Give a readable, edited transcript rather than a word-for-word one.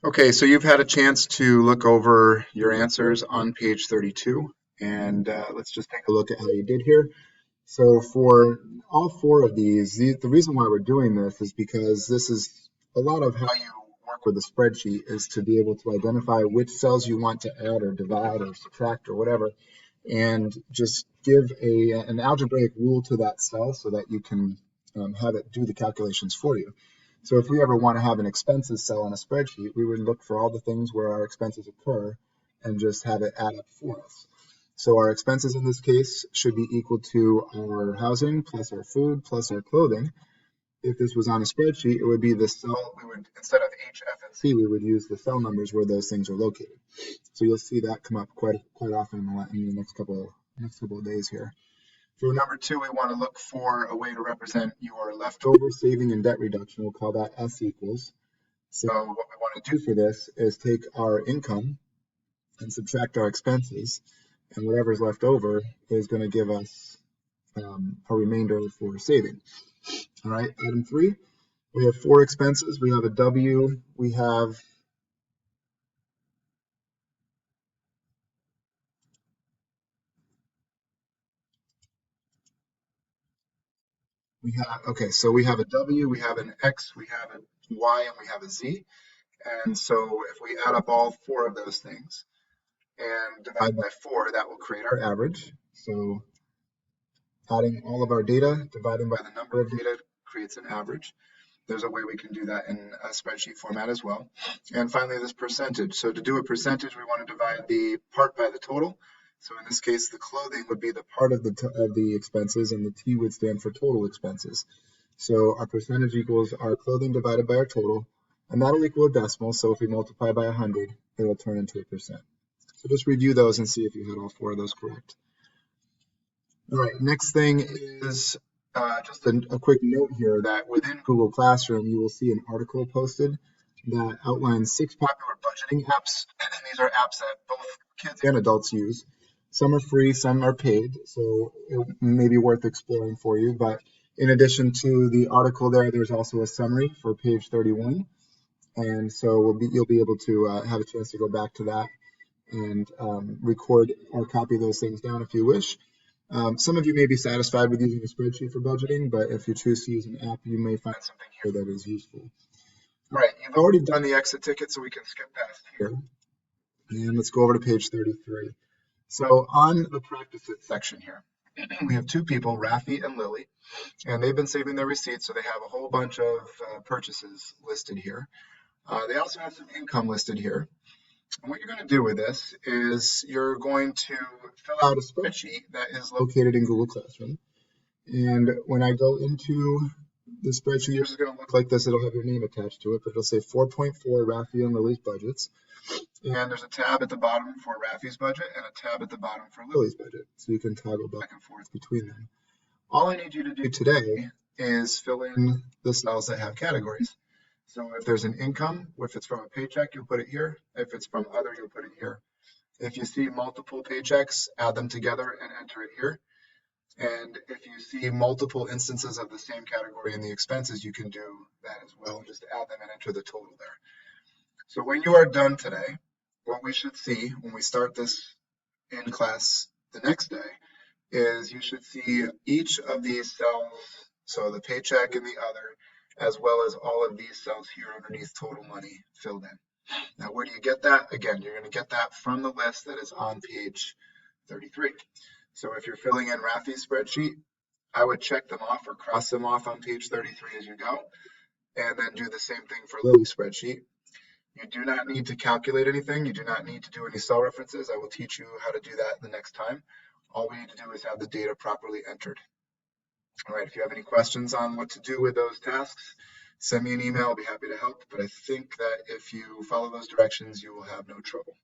Okay, so you've had a chance to look over your answers on page 32, and let's just take a look at how you did here. So for all four of these, the reason why we're doing this is because this is a lot of how you work with a spreadsheet is to be able to identify which cells you want to add or divide or subtract or whatever, and just give an algebraic rule to that cell so that you can have it do the calculations for you. So if we ever want to have an expenses cell on a spreadsheet, we would look for all the things where our expenses occur and just have it add up for us. So our expenses in this case should be equal to our housing plus our food plus our clothing. If this was on a spreadsheet, it would be the cell, we would, instead of H, F, and C, we would use the cell numbers where those things are located. So you'll see that come up quite often in the next couple of days here. For number two, we want to look for a way to represent your leftover saving and debt reduction. We'll call that S equals. So what we want to do for this is take our income and subtract our expenses, and whatever's left over is going to give us a remainder for saving. All right, item 3, we have 4 expenses. We have a W, we have okay, so we have a W, we have an X, we have a Y, and we have a Z. And so if we add up all 4 of those things and divide by 4, that will create our average. So adding all of our data, dividing by the number of data creates an average. There's a way we can do that in a spreadsheet format as well. And finally, this percentage. So to do a percentage, we want to divide the part by the total. So in this case, the clothing would be the part of the expenses, and the T would stand for total expenses. So our percentage equals our clothing divided by our total, and that'll equal a decimal. So if we multiply by 100, it'll turn into a percent. So just review those and see if you had all 4 of those correct. All right, next thing is just a quick note here that within Google Classroom, you will see an article posted that outlines 6 popular budgeting apps. And these are apps that both kids and adults use. Some are free, some are paid, so it may be worth exploring for you. But in addition to the article there's also a summary for page 31. And so you'll be able to have a chance to go back to that and record or copy those things down if you wish. Some of you may be satisfied with using a spreadsheet for budgeting, but if you choose to use an app, you may find something here that is useful. All right, you've already done the exit ticket, so we can skip past here. And let's go over to page 33. So on the practices section here, we have 2 people, Rafi and Lily, and they've been saving their receipts, so they have a whole bunch of purchases listed here. They also have some income listed here. And what you're going to do with this is you're going to fill out a spreadsheet that is located in Google Classroom. And when I go into the spreadsheet, yours is going to look like this. It'll have your name attached to it, but it'll say 4.4 Rafi and Lily's budgets. And there's a tab at the bottom for Rafi's budget and a tab at the bottom for Lily's budget. So you can toggle back and forth between them. All I need you to do today is fill in the cells that have categories. So if there's an income, if it's from a paycheck, you'll put it here. If it's from other, you'll put it here. If you see multiple paychecks, add them together and enter it here. And if you see multiple instances of the same category in the expenses, you can do that as well. Just add them and enter the total there. So when you are done today, what we should see when we start this in class the next day is you should see each of these cells, so the paycheck and the other, as well as all of these cells here underneath total money filled in. Now, where do you get that? Again, you're going to get that from the list that is on page 33. So if you're filling in Rafi's spreadsheet, I would check them off or cross them off on page 33 as you go, and then do the same thing for Lily's spreadsheet. You do not need to calculate anything. You do not need to do any cell references. I will teach you how to do that the next time. All we need to do is have the data properly entered. All right, if you have any questions on what to do with those tasks, send me an email. I'll be happy to help. But I think that if you follow those directions, you will have no trouble.